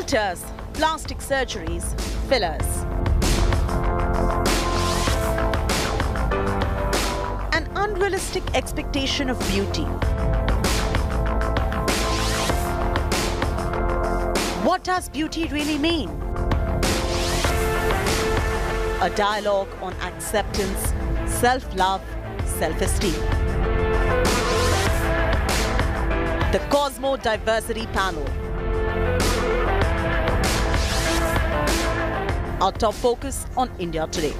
Filters, plastic surgeries, fillers. An unrealistic expectation of beauty. What does beauty really mean? A dialogue on acceptance, self-love, self-esteem. The Cosmo Diversity Panel. Our top focus on India today.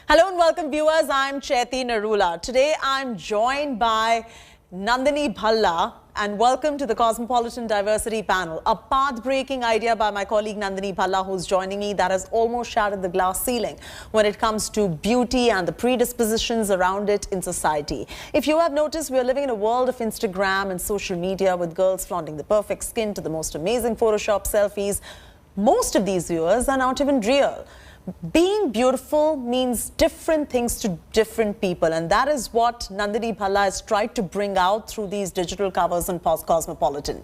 Hello and welcome viewers, I'm Chaiti Narula. Today I'm joined by Nandini Bhalla and welcome to the Cosmopolitan Diversity Panel. A path-breaking idea by my colleague Nandini Bhalla, who's joining me, that has almost shattered the glass ceiling when it comes to beauty and the predispositions around it in society. If you have noticed, we are living in a world of Instagram and social media with girls flaunting the perfect skin to the most amazing Photoshop selfies. Most of these viewers are not even real. Being beautiful means different things to different people, and that is what Nandini Bhalla has tried to bring out through these digital covers on Cosmopolitan.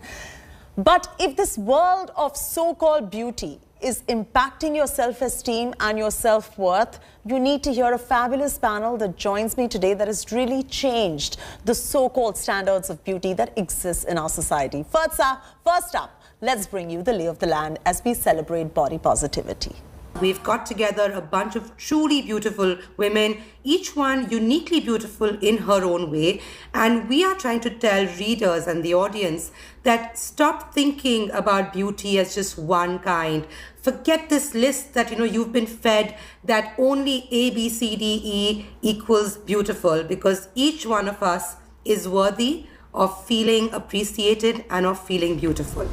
But if this world of so-called beauty is impacting your self-esteem and your self-worth, you need to hear a fabulous panel that joins me today that has really changed the so-called standards of beauty that exists in our society. First up, let's bring you the lay of the land as we celebrate body positivity. We've got together a bunch of truly beautiful women, each one uniquely beautiful in her own way. And we are trying to tell readers and the audience that stop thinking about beauty as just one kind. Forget this list that, you've been fed that only A, B, C, D, E equals beautiful, because each one of us is worthy of feeling appreciated and of feeling beautiful.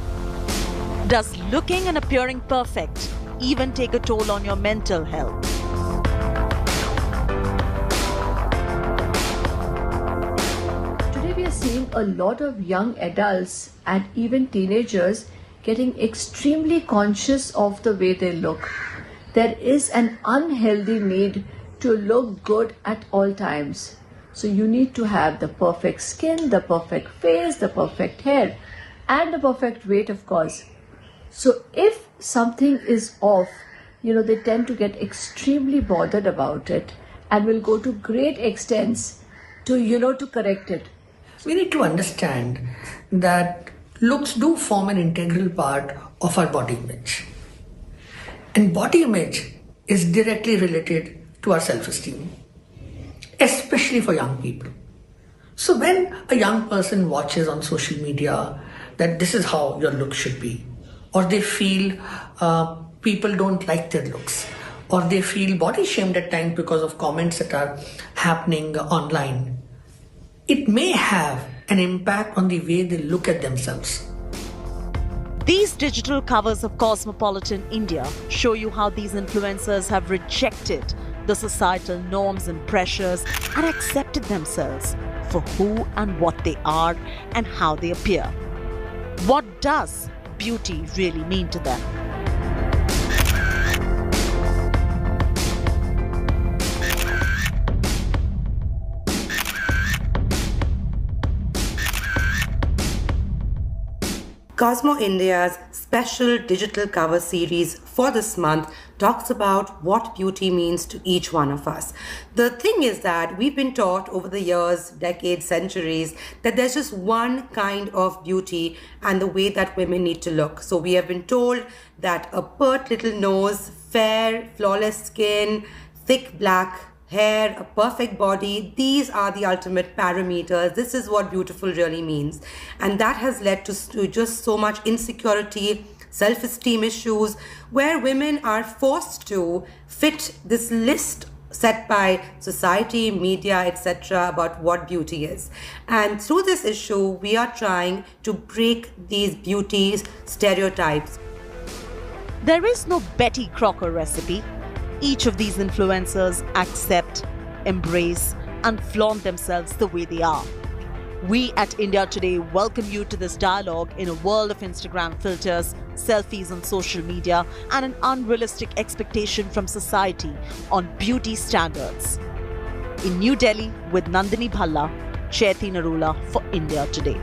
Does looking and appearing perfect even take a toll on your mental health? Today we are seeing a lot of young adults and even teenagers getting extremely conscious of the way they look. There is an unhealthy need to look good at all times. So you need to have the perfect skin, the perfect face, the perfect hair, and the perfect weight, of course. So if something is off, they tend to get extremely bothered about it and will go to great extents to correct it. We need to understand that looks do form an integral part of our body image. And body image is directly related to our self-esteem, especially for young people. So when a young person watches on social media that this is how your look should be, or they feel people don't like their looks, or they feel body shamed at times because of comments that are happening online, it may have an impact on the way they look at themselves. These digital covers of Cosmopolitan India show you how these influencers have rejected the societal norms and pressures and accepted themselves for who and what they are and how they appear. What does beauty really mean to them? Cosmo India's special digital cover series for this month talks about what beauty means to each one of us. The thing is that we've been taught over the years, decades, centuries, that there's just one kind of beauty and the way that women need to look. So we have been told that a pert little nose, fair, flawless skin, thick black hair, a perfect body, these are the ultimate parameters. This is what beautiful really means. And that has led to just so much insecurity, self-esteem issues, where women are forced to fit this list set by society, media, etc. about what beauty is. And through this issue, we are trying to break these beauty stereotypes. There is no Betty Crocker recipe. Each of these influencers accept, embrace, and flaunt themselves the way they are. We at India Today welcome you to this dialogue in a world of Instagram filters, selfies on social media, and an unrealistic expectation from society on beauty standards. In New Delhi with Nandini Bhalla, Chaiti Narula for India Today.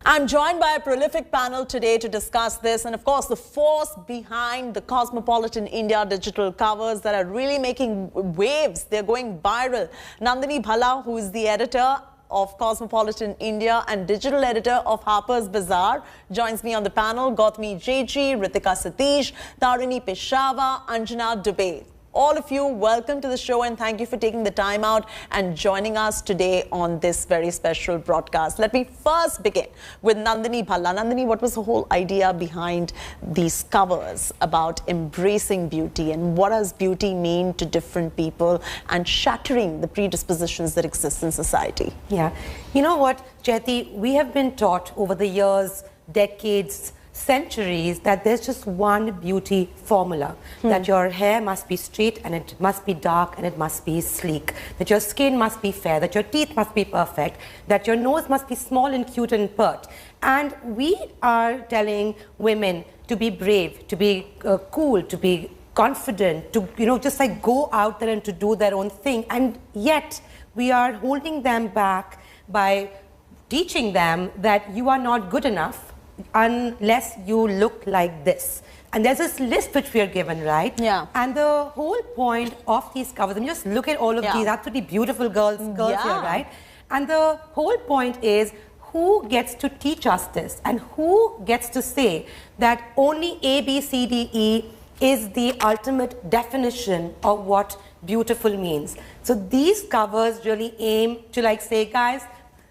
I'm joined by a prolific panel today to discuss this and, of course, the force behind the Cosmopolitan India digital covers that are really making waves. They're going viral. Nandini Bhalla, who is the editor of Cosmopolitan India and digital editor of Harper's Bazaar, joins me on the panel. Gautami Jeji, Ritika Satish, Tarini Peshava, Anjana Dubey. All of you, welcome to the show and thank you for taking the time out and joining us today on this very special broadcast. Let me first begin with Nandini Bhalla. Nandini, what was the whole idea behind these covers about embracing beauty and what does beauty mean to different people and shattering the predispositions that exist in society? Yeah, you know what, Chaiti, we have been taught over the years, decades, centuries that there's just one beauty formula, that your hair must be straight and it must be dark and it must be sleek, that your skin must be fair, that your teeth must be perfect, that your nose must be small and cute and pert. And we are telling women to be brave, to be cool, to be confident, to, you know, just like go out there and to do their own thing. And yet we are holding them back by teaching them that you are not good enough unless you look like this. And there's this list which we are given, right? Yeah. And the whole point of these covers, I mean, just look at all of these absolutely beautiful girls here, right? And the whole point is, who gets to teach us this? And who gets to say that only A, B, C, D, E is the ultimate definition of what beautiful means? So these covers really aim to like say, guys,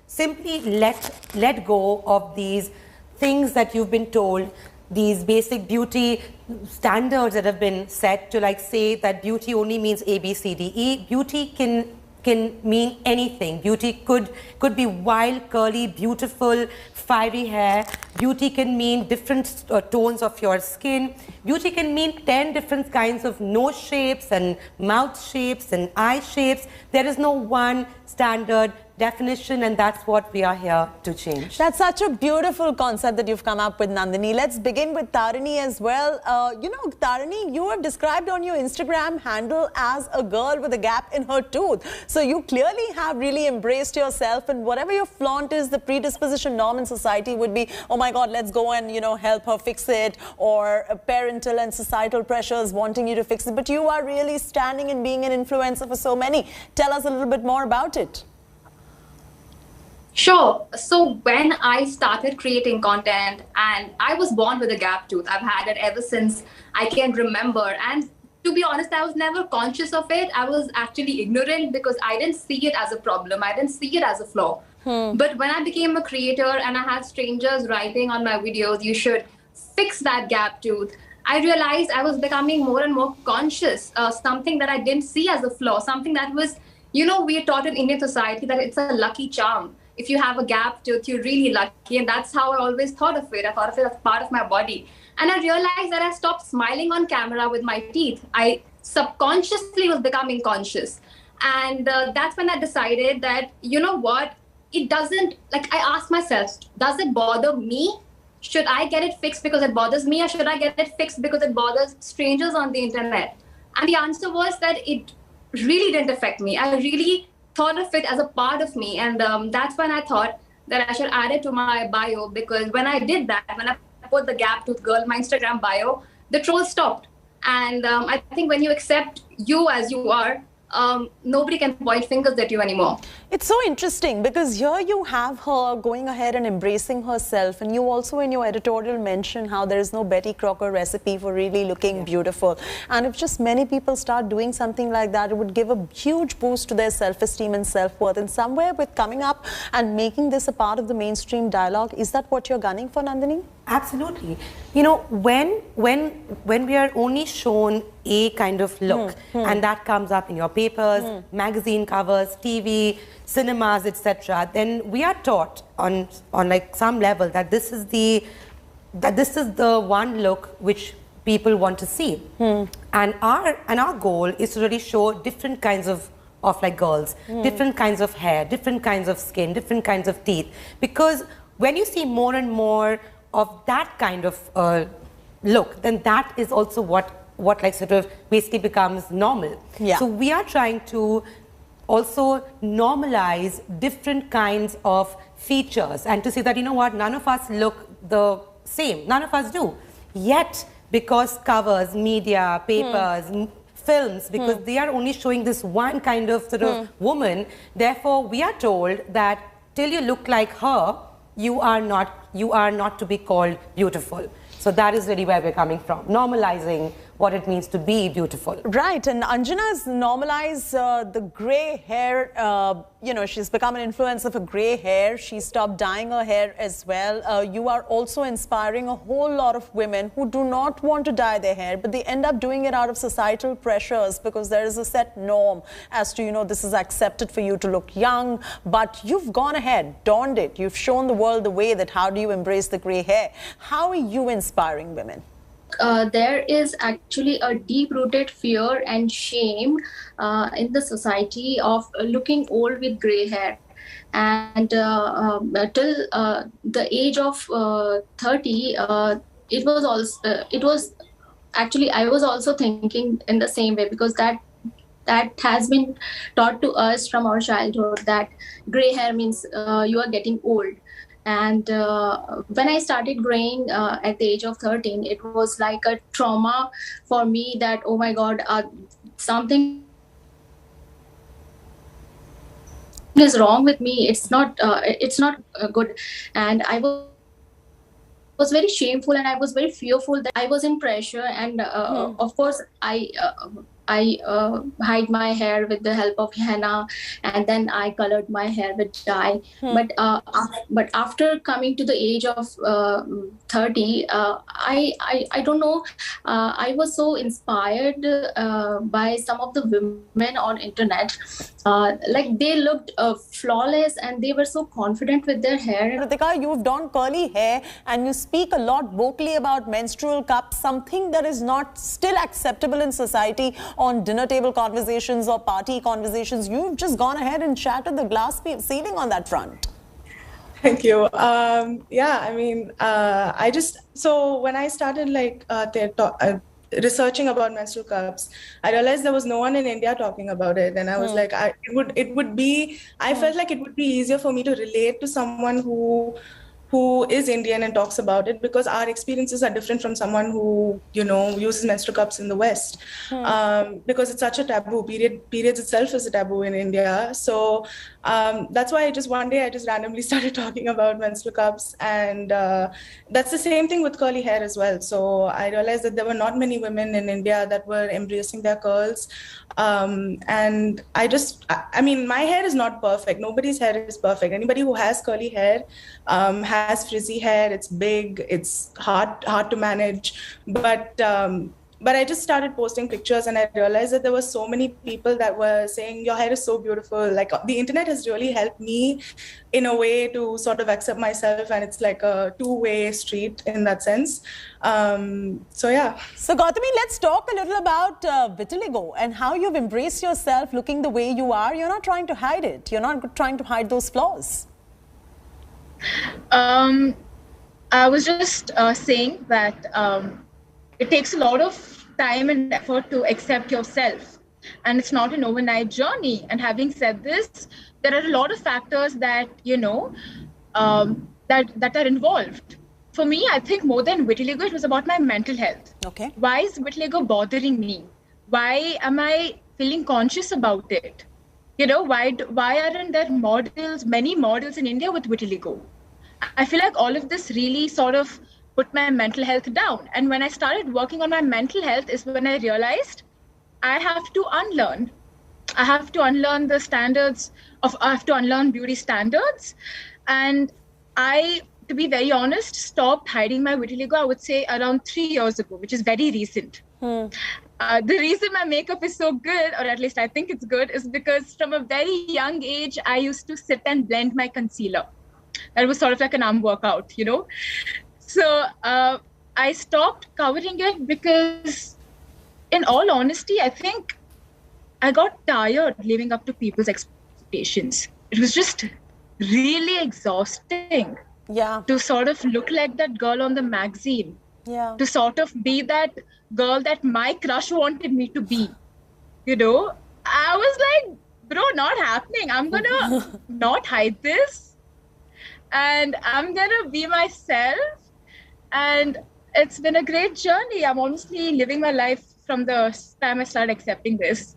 simply let go of these things that you've been told, these basic beauty standards that have been set to like say that beauty only means A, B, C, D, E. Beauty can mean anything. Beauty could be wild, curly, beautiful, fiery hair. Beauty can mean different tones of your skin. Beauty can mean 10 different kinds of nose shapes and mouth shapes and eye shapes. There is no one standard definition, and that's what we are here to change. That's such a beautiful concept that you've come up with, Nandini. Let's begin with Tarini as well. You know, Tarini, you are described on your Instagram handle as a girl with a gap in her tooth. So you clearly have really embraced yourself, and whatever your flaunt is, the predisposition norm in society would be, oh my God, let's go and, you know, help her fix it, or parental and societal pressures wanting you to fix it. But you are really standing and being an influencer for so many. Tell us a little bit more about it. Sure. So when I started creating content, and I was born with a gap tooth, I've had it ever since I can remember. And to be honest, I was never conscious of it. I was actually ignorant because I didn't see it as a problem. I didn't see it as a flaw. But when I became a creator and I had strangers writing on my videos, you should fix that gap tooth, I realized I was becoming more and more conscious, something that I didn't see as a flaw, something that was, you know, we are taught in Indian society that it's a lucky charm. If you have a gap tooth, you're really lucky. And that's how I always thought of it. I thought of it as part of my body. And I realized that I stopped smiling on camera with my teeth. I subconsciously was becoming conscious. And that's when I decided that, you know what, it doesn't, like I asked myself, does it bother me? Should I get it fixed because it bothers me, or should I get it fixed because it bothers strangers on the internet? And the answer was that it really didn't affect me. I really thought of it as a part of me, and that's when I thought that I should add it to my bio, because when I did that, when I put the gap tooth girl in my Instagram bio, the trolls stopped. And I think when you accept you as you are, nobody can point fingers at you anymore. It's so interesting because here you have her going ahead and embracing herself, and you also in your editorial mention how there is no Betty Crocker recipe for really looking beautiful. And if just many people start doing something like that, it would give a huge boost to their self-esteem and self-worth. And somewhere with coming up and making this a part of the mainstream dialogue, is that what you're gunning for, Nandini? Absolutely. You know, when we are only shown a kind of look, and that comes up in your papers, magazine covers, TV, cinemas, etc., then we are taught on like some level that this is the one look which people want to see. And our goal is to really show different kinds of like girls, different kinds of hair, different kinds of skin, different kinds of teeth. Because when you see more and more of that kind of look, then that is also what like sort of basically becomes normal. Yeah. So we are trying to also normalize different kinds of features and to say that, you know what, none of us look the same. None of us do. Yet, because covers, media, papers, films, because they are only showing this one kind of sort of woman, therefore we are told that till you look like her, you are not to be called beautiful. So that is really where we're coming from, normalizing what it means to be beautiful. Right, and Anjana's normalized the grey hair, you know, she's become an influencer for grey hair. She stopped dyeing her hair as well. You are also inspiring a whole lot of women who do not want to dye their hair, but they end up doing it out of societal pressures because there is a set norm as to, you know, this is accepted for you to look young, but you've gone ahead, donned it. You've shown the world the way that how do you embrace the grey hair. How are you inspiring women? There is actually a deep-rooted fear and shame in the society of looking old with gray hair. And till the age of 30, it was actually, I was also thinking in the same way, because that has been taught to us from our childhood that gray hair means you are getting old. And when I started graying at the age of 13, it was like a trauma for me that, oh my God, something is wrong with me. It's not good. And I was very shameful and I was very fearful that I was in pressure. And of course, I hide my hair with the help of henna, and then I colored my hair with dye. But after coming to the age of 30, I don't know. I was so inspired by some of the women on internet. Like they looked flawless and they were so confident with their hair. Ritika, you've donned curly hair and you speak a lot vocally about menstrual cups, something that is not still acceptable in society on dinner table conversations or party conversations. You've just gone ahead and shattered the glass ceiling on that front. Thank you. Yeah, I mean, so when I started researching about menstrual cups, I realized there was no one in India talking about it. And I was like, I felt like it would be easier for me to relate to someone who is Indian and talks about it, because our experiences are different from someone who, you know, uses menstrual cups in the West. Because it's such a taboo. Periods itself is a taboo in India. So that's why one day I just randomly started talking about menstrual cups. And that's the same thing with curly hair as well. So I realized that there were not many women in India that were embracing their curls. And I mean, my hair is not perfect. Nobody's hair is perfect. Anybody who has curly hair has frizzy hair. It's big. It's hard to manage. But I just started posting pictures and I realized that there were so many people that were saying, your hair is so beautiful. Like the internet has really helped me in a way to sort of accept myself, and it's like a two-way street in that sense. So yeah. So Gautami, let's talk a little about vitiligo and how you've embraced yourself looking the way you are. You're not trying to hide it. You're not trying to hide those flaws. I was just saying that it takes a lot of time and effort to accept yourself, and it's not an overnight journey. And having said this, there are a lot of factors that, you know, that are involved. For me, I think more than vitiligo, it was about my mental health. Okay. Why is vitiligo bothering me? Why am I feeling conscious about it? You know, why aren't there many models in India with vitiligo? I feel like all of this really sort of put my mental health down. And when I started working on my mental health is when I realized I have to unlearn. I have to unlearn I have to unlearn beauty standards. And I, to be very honest, stopped hiding my vitiligo, I would say around 3 years ago, which is very recent. The reason my makeup is so good, or at least I think it's good, is because from a very young age, I used to sit and blend my concealer. That was sort of like an arm workout, you know? So I stopped covering it because, in all honesty, I think I got tired living up to people's expectations. It was just really exhausting. Yeah. to sort of look like that girl on the magazine, Yeah. to sort of be that girl that my crush wanted me to be. I was like, bro, not happening. I'm gonna not hide this, and I'm gonna be myself. And it's been a great journey. I'm honestly living my life from the time I started accepting this.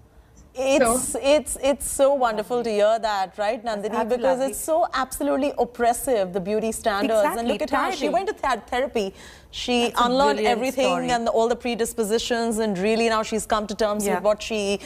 It's so wonderful to hear that, right, Nandini? Because lovely. it's so absolutely oppressive, the beauty standards. And Exactly, look at her. She tiring. went to therapy. She That's a unlearned brilliant everything story. and all the predispositions, and really now she's come to terms with what she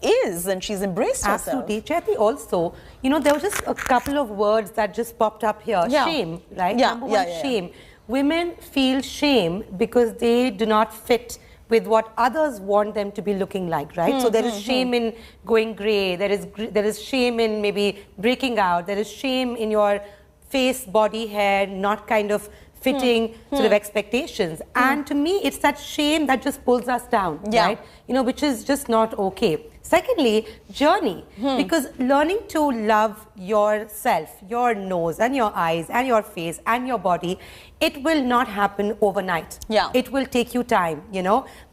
is, and she's embraced herself. Absolutely. Chetty, also, there were just a couple of words that just popped up here. Yeah. Shame, right? Yeah, Number one, yeah. shame. Women feel shame because they do not fit with what others want them to be looking like, right? So there is shame in going grey, there is shame in maybe breaking out, there is shame in your face, body, hair not kind of fitting sort of expectations. And to me, it's that shame that just pulls us down, right? Which is just not okay. Secondly, journey, because learning to love yourself, your nose and your eyes and your face and your body, it will not happen overnight. Yeah. It will take you time,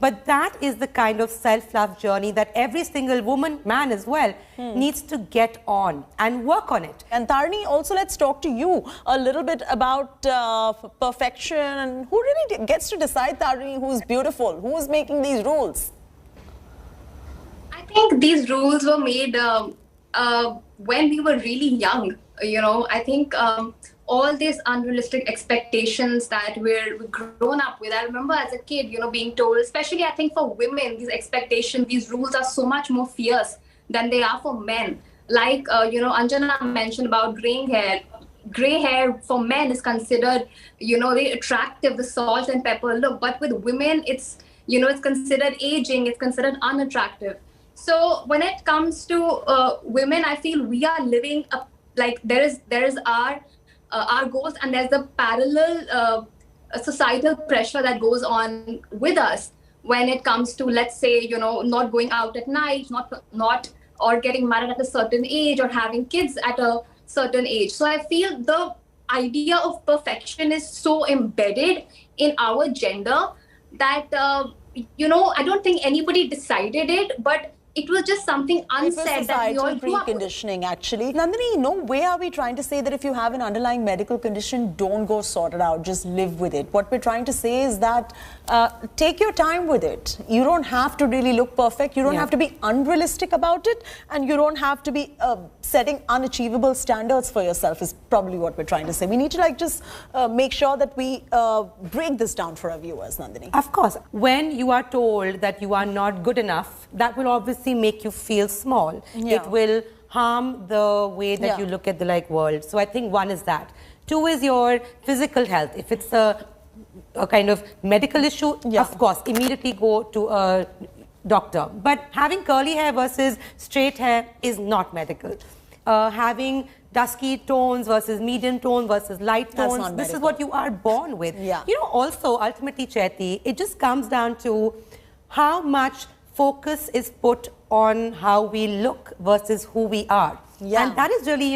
But that is the kind of self-love journey that every single woman, man as well, needs to get on and work on it. And Tarni, also let's talk to you a little bit about perfection, and who really gets to decide, Tarni, who's beautiful, who's making these rules? I think these rules were made when we were really young. I think all these unrealistic expectations that we're grown up with. I remember as a kid, being told, especially I think for women, these expectations, these rules are so much more fierce than they are for men. Like, Anjana mentioned about graying hair. Gray hair for men is considered, very attractive, the salt and pepper look. But with women, it's considered aging, it's considered unattractive. So when it comes to women, I feel we are living like there is our goals, and there's the parallel societal pressure that goes on with us when it comes to, let's say, not going out at night, not or getting married at a certain age, or having kids at a certain age. So I feel the idea of perfection is so embedded in our gender that I don't think anybody decided it, but it was just something unsaid that we all grew up with. Preconditioning, actually. Nandini, no way are we trying to say that if you have an underlying medical condition, don't go sort it out, just live with it. What we're trying to say is that take your time with it. You don't have to really look perfect. You don't have to be unrealistic about it, and you don't have to be setting unachievable standards for yourself, is probably what we're trying to say. We need to just make sure that we break this down for our viewers, Nandini. Of course, when you are told that you are not good enough, that will obviously make you feel small. It will harm the way that you look at the world. So I think one is that. Two is your physical health. If it's a kind of medical issue, of course, immediately go to a doctor. But having curly hair versus straight hair is not medical. Having dusky tones versus medium tone versus light tones, this is what you are born with. Also, ultimately, Chetty, it just comes down to how much focus is put on how we look versus who we are. And that is really,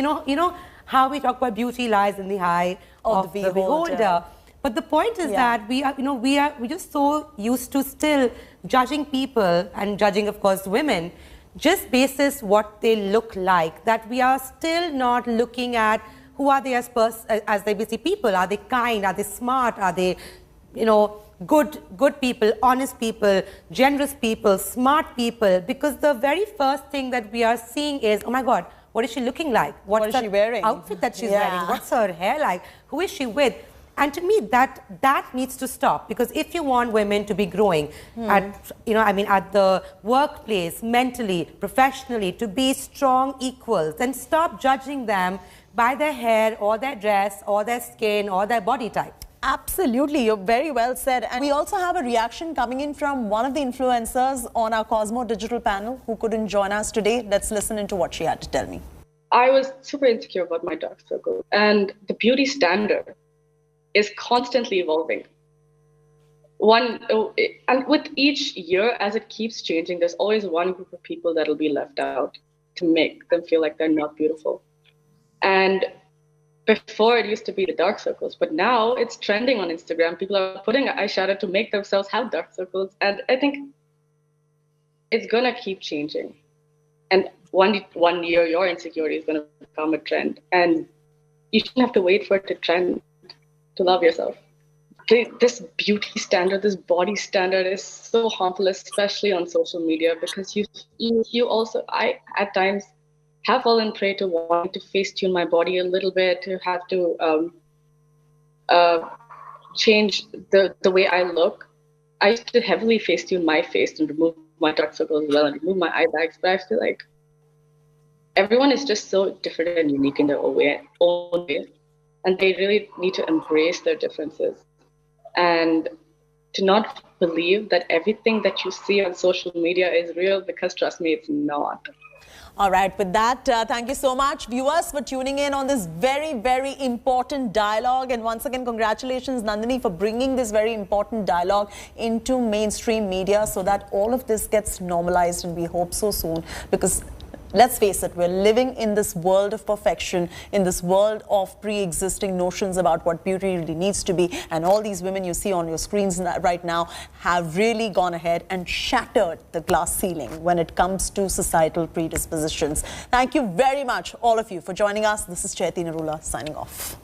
how we talk about beauty lies in the eye of the beholder. But the point is that we're just so used to still judging people, and judging, of course, women, just basis what they look like, that we are still not looking at who are they as they busy people. Are they kind? Are they smart? Are they, good people, honest people, generous people, smart people? Because the very first thing that we are seeing is, oh my God, what is she looking like? What is she wearing? Outfit that she's wearing? What's her hair like? Who is she with? And to me, that needs to stop, because if you want women to be growing at, at the workplace, mentally, professionally, to be strong equals, then stop judging them by their hair or their dress or their skin or their body type. Absolutely, you're very well said. And we also have a reaction coming in from one of the influencers on our Cosmo Digital Panel who couldn't join us today. Let's listen into what she had to tell me. I was super insecure about my dark circle, and the beauty standard is constantly evolving. And with each year, as it keeps changing, there's always one group of people that'll be left out to make them feel like they're not beautiful. And before it used to be the dark circles, but now it's trending on Instagram. People are putting eyeshadow to make themselves have dark circles. And I think it's going to keep changing. And one year, your insecurity is going to become a trend. And you shouldn't have to wait for it to trend to love yourself. This beauty standard, this body standard is so harmful, especially on social media, because you also, I at times have fallen prey to wanting to face-tune my body a little bit, to have to change the way I look. I used to heavily face-tune my face and remove my dark circles as well and remove my eye bags, but I feel like everyone is just so different and unique in their own way, and they really need to embrace their differences and to not believe that everything that you see on social media is real, because trust me, it's not. All right, with that, thank you so much, viewers, for tuning in on this very, very important dialogue. And once again, congratulations, Nandini, for bringing this very important dialogue into mainstream media so that all of this gets normalized, and we hope so soon, because let's face it, we're living in this world of perfection, in this world of pre-existing notions about what beauty really needs to be. And all these women you see on your screens right now have really gone ahead and shattered the glass ceiling when it comes to societal predispositions. Thank you very much, all of you, for joining us. This is Chaiti Narula signing off.